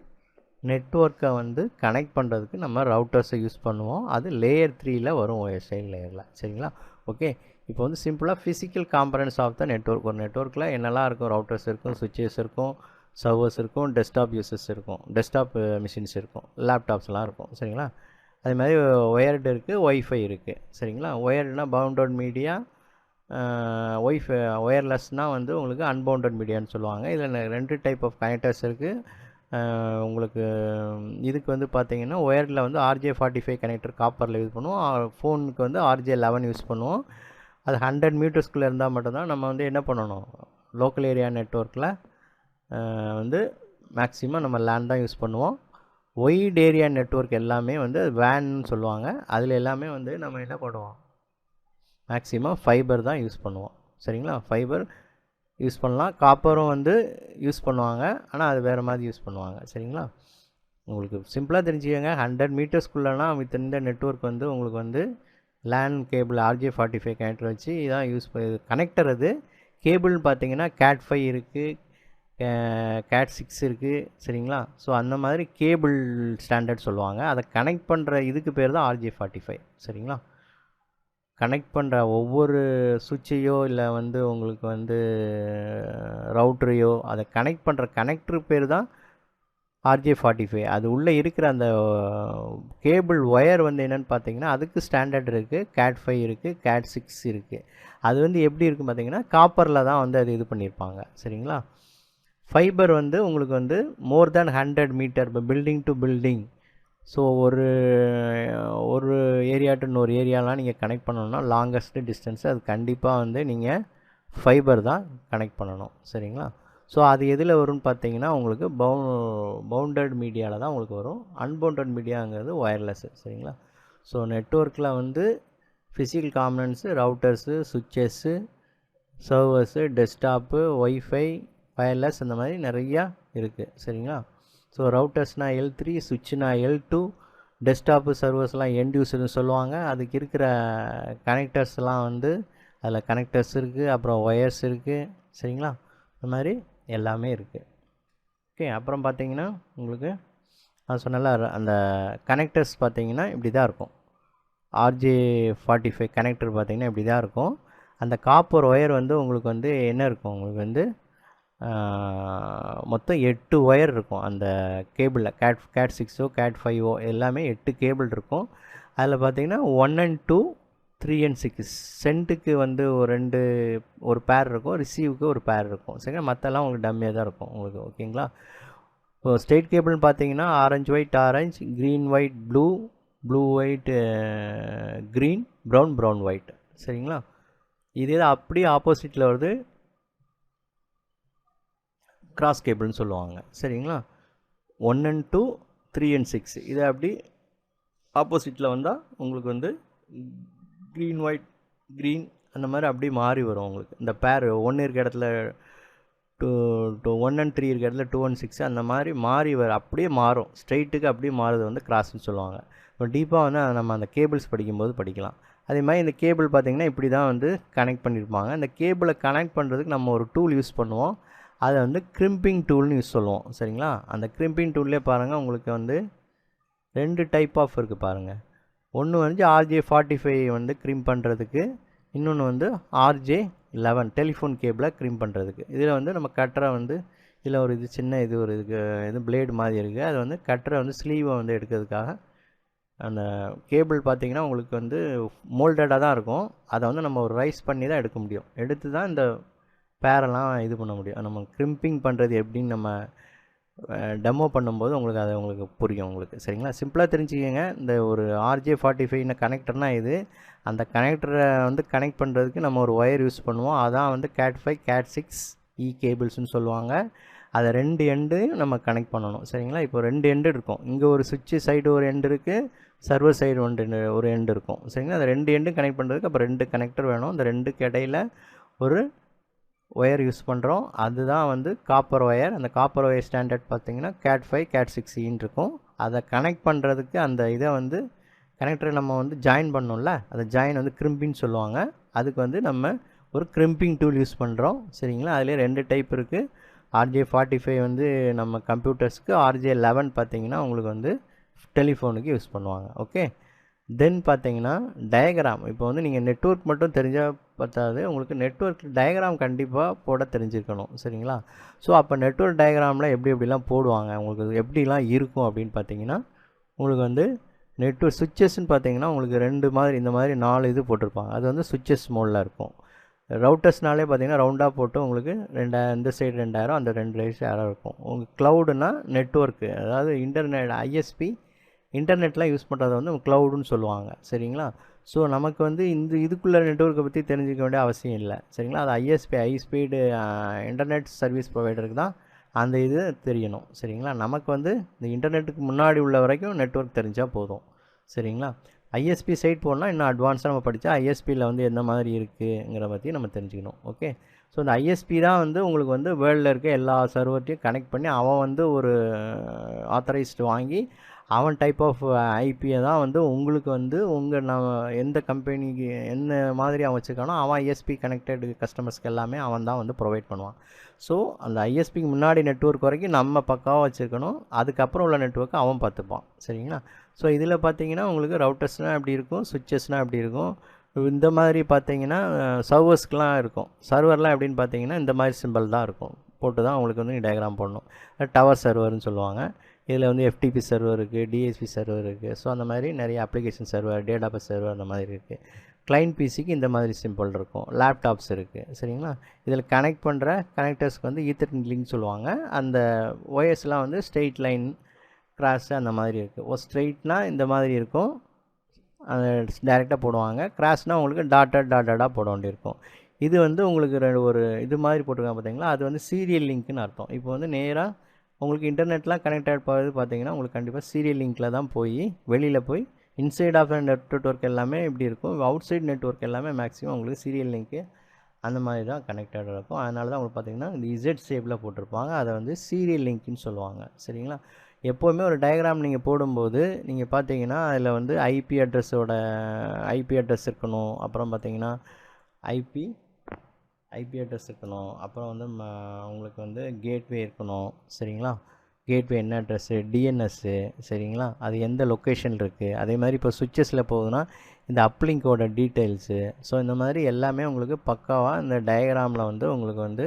நெட்வொர்க்கை வந்து கனெக்ட் பண்ணுறதுக்கு நம்ம ரவுட்டர்ஸை யூஸ் பண்ணுவோம். அது லேயர் 3ல் வரும், OSI லேயரில் சரிங்களா. ஓகே, இப்போ வந்து சிம்பிளாக physical components of the network. ஒரு நெட்வொர்க்கில் என்னெல்லாம் இருக்கும், ரவுட்டர்ஸ் இருக்கும், சுவிட்சஸ் இருக்கும், சர்வர்ஸ் இருக்கும், டெஸ்க்டாப் யூசர்ஸ் இருக்கும், டெஸ்க்டாப் மிஷின்ஸ் இருக்கும், லேப்டாப்ஸ்லாம் இருக்கும் சரிங்களா. அதே மாதிரி ஒயர்டு இருக்குது, ஒய்ஃபை இருக்குது சரிங்களா. ஒயர்டுனால் பவுண்டட் மீடியா, ஒயர்லெஸ்னால் வந்து உங்களுக்கு அன்பவுண்டட் மீடியான்னு சொல்லுவாங்க. இதில் 2 டைப் ஆஃப் கனெக்டர்ஸ் இருக்குது. உங்களுக்கு இதுக்கு வந்து பார்த்தீங்கன்னா ஒயரில் வந்து RJ45 கனெக்டர் காப்பரில் யூஸ் பண்ணுவோம். ஃபோனுக்கு வந்து RJ11 யூஸ் பண்ணுவோம். அது 100 மீட்டர்ஸ்குள்ளே இருந்தால் மட்டும்தான் நம்ம வந்து என்ன பண்ணணும், லோக்கல் ஏரியா நெட்வொர்க்கில் வந்து மேக்ஸிமம் நம்ம லேண்ட் தான் யூஸ் பண்ணுவோம். ஒய்ட் ஏரியா நெட்வொர்க் எல்லாமே வந்து வேன்னு சொல்லுவாங்க. அதில் எல்லாமே வந்து நம்ம என்ன பண்ணுவோம், மேக்ஸிமம் ஃபைபர் தான் யூஸ் பண்ணுவோம் சரிங்களா. ஃபைபர் யூஸ் பண்ணலாம், காப்பரும் வந்து யூஸ் பண்ணுவாங்க, ஆனால் அது வேறு மாதிரி யூஸ் பண்ணுவாங்க சரிங்களா. உங்களுக்கு சிம்பிளாக தெரிஞ்சுக்கோங்க. 100 மீட்டர்ஸ்குள்ளனா வித் இந்த நெட்வொர்க் வந்து உங்களுக்கு வந்து லேண்ட் கேபிள் RJ45 கனெக்டர் வச்சு இதான் யூஸ் கனெக்டர். அது கேபிள்னு பார்த்தீங்கன்னா CAT5 இருக்குது, CAT6 இருக்குது சரிங்களா. ஸோ அந்த மாதிரி கேபிள் ஸ்டாண்டர்ட் சொல்லுவாங்க. அதை கனெக்ட் பண்ணுற இதுக்கு பேர் தான் RJ45 சரிங்களா. கனெக்ட் பண்ணுற ஒவ்வொரு சுவிட்சையோ இல்லை வந்து உங்களுக்கு வந்து ரவுட்டரையோ அதை கனெக்ட் பண்ணுற கனெக்டர் பேர் தான் RJ45. அது உள்ளே இருக்கிற அந்த கேபிள் ஒயர் வந்து என்னென்னு பார்த்தீங்கன்னா அதுக்கு ஸ்டாண்டர்ட் இருக்குது, CAT5 இருக்குது, CAT6 இருக்குது. அது வந்து எப்படி இருக்குது பார்த்தீங்கன்னா காப்பரில் தான் வந்து அது இது பண்ணியிருப்பாங்க சரிங்களா. ஃபைபர் வந்து உங்களுக்கு வந்து மோர் தேன் 100 மீட்டர், இப்போ பில்டிங் டு பில்டிங், ஸோ ஒரு ஏரியா டு இன்னொரு ஏரியாலாம் நீங்கள் கனெக்ட் பண்ணணும்னா லாங்கஸ்ட் டிஸ்டன்ஸு அது கண்டிப்பாக வந்து நீங்கள் ஃபைபர் தான் கனெக்ட் பண்ணணும் சரிங்களா. ஸோ அது எதில் வரும்னு பார்த்தீங்கன்னா உங்களுக்கு பவுண்டட் மீடியாவில் தான் உங்களுக்கு வரும். அன்பவுண்டட் மீடியாங்கிறது ஒயர்லெஸ்ஸு சரிங்களா. ஸோ நெட்வொர்க்கில் வந்து ஃபிசிக்கல் காம்பனன்ட்ஸு, ரவுட்டர்ஸு, சுவிட்சஸ்ஸு, சர்வர்ஸு, டெஸ்க்டாப்பு, ஒய்ஃபை, வயர்லெஸ் இந்த மாதிரி நிறையா இருக்குது சரிங்களா. ஸோ ரவுட்டர்ஸ்னால் L3, சுவிட்ச்னா L2, டெஸ்க்டாப்பு சர்வர்ஸ்லாம் எண்ட் யூஸர்னு சொல்லுவாங்க. அதுக்கு இருக்கிற கனெக்டர்ஸ்லாம் வந்து அதில் கனெக்டர்ஸ் இருக்குது, அப்புறம் ஒயர்ஸ் இருக்குது சரிங்களா. இந்த மாதிரி எல்லாமே இருக்குது. ஓகே, அப்புறம் பார்த்தீங்கன்னா உங்களுக்கு நான் சொன்னல அந்த கனெக்டர்ஸ் பார்த்தீங்கன்னா இப்படி தான் இருக்கும். RJ45 கனெக்டர் பார்த்தீங்கன்னா இப்படி தான் இருக்கும். அந்த காப்பர் ஒயர் வந்து உங்களுக்கு வந்து என்ன இருக்கும், உங்களுக்கு வந்து மொத்தம் 8 ஒயர் இருக்கும் அந்த கேபிளில். CAT6ஓ CAT5ஓ எல்லாமே 8 கேபிள் இருக்கும். அதில் பார்த்தீங்கன்னா 1 and 2, 3 and 6 சென்ட்டுக்கு வந்து ஒரு பேர் இருக்கும், ரிசீவுக்கு ஒரு பேர் இருக்கும் சரிங்களா. மற்றெல்லாம் உங்களுக்கு டம்மியாக தான் இருக்கும் உங்களுக்கு. ஓகேங்களா. இப்போ ஸ்ட்ரெயிட் கேபிள்னு பார்த்தீங்கன்னா orange white orange, green white blue, blue white green, brown white சரிங்களா. இதே அப்படியே ஆப்போசிட்டில் வருது கிராஸ் கேபிள்னு சொல்லுவாங்க சரிங்களா. 1 and 2, 3 and 6 இது அப்படி ஆப்போசிட்டில் வந்தால் உங்களுக்கு வந்து க்ரீன் ஒயிட் க்ரீன் அந்த மாதிரி அப்படி மாறி வரும் உங்களுக்கு. இந்த பேர் 1 இருக்க இடத்துல 1 and 3 இருக்க இடத்துல 2 and 6 அந்த மாதிரி மாறி அப்படியே மாறும். ஸ்ட்ரெயிட்டுக்கு அப்படியே மாறுது வந்து கிராஸ்ன்னு சொல்லுவாங்க. இப்போ டீப்பாக வந்து நம்ம அந்த கேபிள்ஸ் படிக்கும்போது படிக்கலாம். அதே மாதிரி இந்த கேபிள் பார்த்திங்கன்னா இப்படி தான் வந்து கனெக்ட் பண்ணியிருப்பாங்க. இந்த கேபிளை கனெக்ட் பண்ணுறதுக்கு நம்ம ஒரு டூல் யூஸ் பண்ணுவோம். அதை வந்து கிரிம்பிங் டூல்னு யூஸ் சொல்லுவோம் சரிங்களா. அந்த கிரிம்பிங் டூல்லே பாருங்கள் உங்களுக்கு வந்து 2 டைப் ஆஃப் இருக்குது பாருங்கள். ஒன்று வந்து RJ45 வந்து க்ரிம் பண்ணுறதுக்கு, இன்னொன்று வந்து RJ11 டெலிஃபோன் கேபிளை க்ரிம் பண்ணுறதுக்கு. இதில் வந்து நம்ம கட்டரை வந்து இதில் ஒரு இது சின்ன இது ஒரு இதுக்கு இது பிளேடு மாதிரி இருக்குது. அது வந்து கட்டரை வந்து ஸ்லீவை வந்து எடுக்கிறதுக்காக அந்த கேபிள் பார்த்திங்கன்னா உங்களுக்கு வந்து மோல்டடாக தான் இருக்கும். அதை வந்து நம்ம ஒரு ரைஸ் பண்ணி தான் எடுக்க முடியும். எடுத்து தான் இந்த பேரெல்லாம் இது பண்ண முடியும். நம்ம கிரிம்பிங் பண்ணுறது எப்படின்னு நம்ம டெமோ பண்ணும்போது உங்களுக்கு அது உங்களுக்கு புரியும் உங்களுக்கு. சரிங்களா? சிம்பிளாக தெரிஞ்சுக்கங்க. இந்த ஒரு RJ45 கனெக்டர்னால் இது. அந்த கனெக்டரை வந்து கனெக்ட் பண்ணுறதுக்கு நம்ம ஒரு ஒயர் யூஸ் பண்ணுவோம். அதான் வந்து Cat5 Cat6 E கேபிள்ஸ்னு சொல்லுவாங்க. அதை 2 எண்டு நம்ம கனெக்ட் பண்ணணும். சரிங்களா? இப்போ 2 எண்டு இருக்கும். இங்கே ஒரு சுவிட்சு சைடு ஒரு எண்டு இருக்குது, சர்வர் சைடு ஒரு எண்டு இருக்கும். சரிங்களா? அந்த 2 எண்டு கனெக்ட் பண்ணுறதுக்கு அப்போ 2 கனெக்டர் வேணும். இந்த 2க்கு இடையில் ஒரு ஒயர் யூஸ் பண்ணுறோம். அதுதான் வந்து காப்பர் ஒயர். அந்த காப்பர் ஒயர் ஸ்டாண்டர்ட் பார்த்திங்கன்னா Cat5 Cat6Eன்னு இருக்கும். அதை கனெக்ட் பண்ணுறதுக்கு அந்த இதை வந்து கனெக்டரை நம்ம வந்து ஜாயின் பண்ணோம்ல, அந்த ஜாயின் வந்து கிரிம்பின்னு சொல்லுவாங்க. அதுக்கு வந்து நம்ம ஒரு கிரிம்பிங் டூல் யூஸ் பண்ணுறோம். சரிங்களா? அதிலே 2 டைப் இருக்குது. RJ45 வந்து நம்ம கம்ப்யூட்டர்ஸ்க்கு, RJ11 பார்த்திங்கன்னா உங்களுக்கு வந்து டெலிஃபோனுக்கு யூஸ் பண்ணுவாங்க. ஓகே. தென் பார்த்தீங்கன்னா டயக்ராம். இப்போ வந்து நீங்கள் நெட்வொர்க் மட்டும் தெரிஞ்சால் பத்தாது, உங்களுக்கு நெட்வொர்க் டயக்ராம் கண்டிப்பாக போட தெரிஞ்சிருக்கணும். சரிங்களா? ஸோ அப்போ நெட்வொர்க் டயக்ராமில் எப்படிலாம் போடுவாங்க, உங்களுக்கு எப்படிலாம் இருக்கும் அப்படின்னு பார்த்தீங்கன்னா, உங்களுக்கு வந்து நெட்வொர்க் சுவிட்சஸ்ன்னு பார்த்தீங்கன்னா உங்களுக்கு 2 மாதிரி இந்த மாதிரி 4 இது போட்டிருப்பாங்க. அது வந்து சுவிட்சஸ் மோடில் இருக்கும். ரவுட்டர்ஸ்னாலே பார்த்தீங்கன்னா ரவுண்டாக போட்டு உங்களுக்கு இந்த சைடு 2000, அந்த 2 ரைஸ் யாராக இருக்கும். உங்களுக்கு க்ளவுடுனா நெட்வொர்க்கு, அதாவது இன்டர்நெட் ISP இன்டர்நெட்லாம் யூஸ் பண்ணுறத வந்து க்ளவுடுன்னு சொல்லுவாங்க. சரிங்களா? ஸோ நமக்கு வந்து இதுக்குள்ளே நெட்வொர்க்கை பற்றி தெரிஞ்சிக்க வேண்டிய அவசியம் இல்லை. சரிங்களா? அது ISP high speed internet service ப்ரொவைடருக்கு தான் அந்த இது தெரியணும். சரிங்களா? நமக்கு வந்து இந்த இன்டர்நெட்டுக்கு முன்னாடி உள்ள வரைக்கும் நெட்வொர்க் தெரிஞ்சால் போதும். சரிங்களா? ISP சைட் போனால் இன்னும் அட்வான்ஸாக நம்ம படித்தா ISPயில் வந்து எந்த மாதிரி இருக்குங்கிற பற்றி நம்ம தெரிஞ்சுக்கணும். ஓகே. ஸோ இந்த ISP தான் வந்து உங்களுக்கு வந்து வேர்ல்டில் இருக்க எல்லா சர்வர்ட்டையும் கனெக்ட் பண்ணி அவன் வந்து ஒரு ஆத்தரைஸ்டு வாங்கி அவன் டைப் ஆஃப் ஐபியை தான் வந்து உங்களுக்கு வந்து நம்ம எந்த கம்பெனிக்கு என்ன மாதிரி அவன் வச்சுருக்கானோ அவன் ISP கனெக்டட் கஸ்டமர்ஸ்க்கு எல்லாமே அவன் தான் வந்து ப்ரொவைட் பண்ணுவான். ஸோ அந்த ISPக்கு முன்னாடி நெட்வொர்க் வரைக்கும் நம்ம பக்காவாக வச்சுருக்கணும். அதுக்கப்புறம் உள்ள நெட்வொர்க்கை அவன் பார்த்துப்பான். சரிங்களா? ஸோ இதில் பார்த்தீங்கன்னா உங்களுக்கு ரவுட்டர்ஸ்னால் எப்படி இருக்கும், சுவிட்சஸ்னால் எப்படி இருக்கும். இந்த மாதிரி பார்த்தீங்கன்னா சர்வர்ஸ்க்கெலாம் இருக்கும். சர்வர்லாம் எப்படின்னு பார்த்தீங்கன்னா இந்த மாதிரி சிம்பிள் தான் இருக்கும். போட்டு தான் உங்களுக்கு வந்து டயக்ராம் போடணும். டவர் சர்வர்னு சொல்லுவாங்க. இதில் வந்து FTP சர்வர் இருக்குது, DSP சர்வர் இருக்குது. ஸோ அந்த மாதிரி நிறைய அப்ளிகேஷன் சர்வர், டேட்டாபேஸ் சர்வர் அந்த மாதிரி இருக்குது. கிளைண்ட் பிசிக்கு இந்த மாதிரி சிம்பிள் இருக்கும். லேப்டாப்ஸ் இருக்குது. சரிங்களா? இதில் கனெக்ட் பண்ணுற கனெக்டர்ஸ்க்கு வந்து ஈத்தர்நெட் லிங்க் சொல்லுவாங்க. அந்த ஒயர்ஸ்லாம் வந்து ஸ்ட்ரெயிட் லைன், கிராஸ் அந்த மாதிரி இருக்குது. ஸ்ட்ரெயிட்னால் இந்த மாதிரி இருக்கும், டைரெக்டாக போடுவாங்க. கிராஸ்னால் உங்களுக்கு டாட்டடாக போட வேண்டியிருக்கும். இது வந்து உங்களுக்கு ஒரு இது மாதிரி போட்டிருக்காங்க பார்த்தீங்களா, அது வந்து சீரியல் லிங்க்னு அர்த்தம். இப்போ வந்து நேராக உங்களுக்கு இன்டர்நெட்லாம் கனெக்ட் ஆகிட்டு பார்த்தீங்கன்னா உங்களுக்கு கண்டிப்பாக சீரியல் லிங்க்கில் தான் போய் வெளியில் போய் இன்சைட் ஆஃப் நெட்வொர்க் எல்லாமே இப்படி இருக்கும். அவுட் சைட் நெட்வொர்க் எல்லாமே மேக்ஸிமம் உங்களுக்கு சீரியல் லிங்க்கு அந்த மாதிரி தான் கனெக்டடாக இருக்கும். அதனால தான் உங்களுக்கு பார்த்தீங்கன்னா இந்த Z ஷேப்பில் போட்டிருப்பாங்க. அதை வந்து சீரியல் லிங்க்னு சொல்லுவாங்க. சரிங்களா? எப்போவுமே ஒரு டயக்ராம் நீங்கள் போடும்போது நீங்கள் பார்த்தீங்கன்னா அதில் வந்து ஐபி அட்ரஸ் இருக்கணும். அப்புறம் பார்த்தீங்கன்னா ஐபி அட்ரஸ் இருக்கணும். அப்புறம் வந்து உங்களுக்கு வந்து கேட்வே இருக்கணும். சரிங்களா? கேட்வே என்ன அட்ரஸ்ஸு, டிஎன்எஸ்ஸு. சரிங்களா? அது எந்த லொக்கேஷன் இருக்குது. அதே மாதிரி இப்போ சுவிட்சஸில் போகுதுன்னா இந்த அப்லிங்கோட டீட்டெயில்ஸு. ஸோ இந்த மாதிரி எல்லாமே உங்களுக்கு பக்காவாக இந்த டயக்ராமில் வந்து உங்களுக்கு வந்து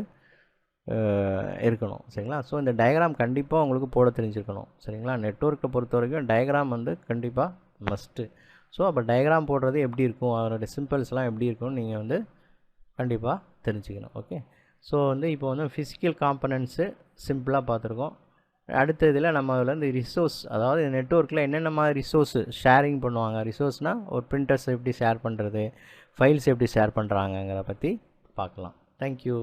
இருக்கணும். சரிங்களா? ஸோ இந்த டயக்ராம் கண்டிப்பாக உங்களுக்கு போட தெரிஞ்சிருக்கணும். சரிங்களா? நெட்வொர்க்கை பொறுத்த வரைக்கும் டயக்ராம் வந்து கண்டிப்பாக மஸ்ட்டு. ஸோ அப்போ டயக்ராம் போடுறது எப்படி இருக்கும், அதோடய சிம்பிள்ஸ்லாம் எப்படி இருக்கும்னு நீங்கள் வந்து கண்டிப்பாக தெரிஞ்சுக்கணும். ஓகே. ஸோ வந்து இப்போ வந்து ஃபிசிக்கல் காம்பனன்ட்ஸு சிம்பிளாக பார்த்துருக்கோம். அடுத்த இதில் நம்ம அதில் இந்த ரிசோர்ஸ், அதாவது நெட்வொர்க்கில் என்னென்ன மாதிரி ரிசோர்ஸு ஷேரிங் பண்ணுவாங்க. ரிசோர்ஸ்னால் ஒரு பிரிண்டர்ஸ் எப்படி ஷேர் பண்ணுறது, ஃபைல்ஸ் எப்படி ஷேர் பண்ணுறாங்கங்கிற பற்றி பார்க்கலாம். தேங்க்யூ.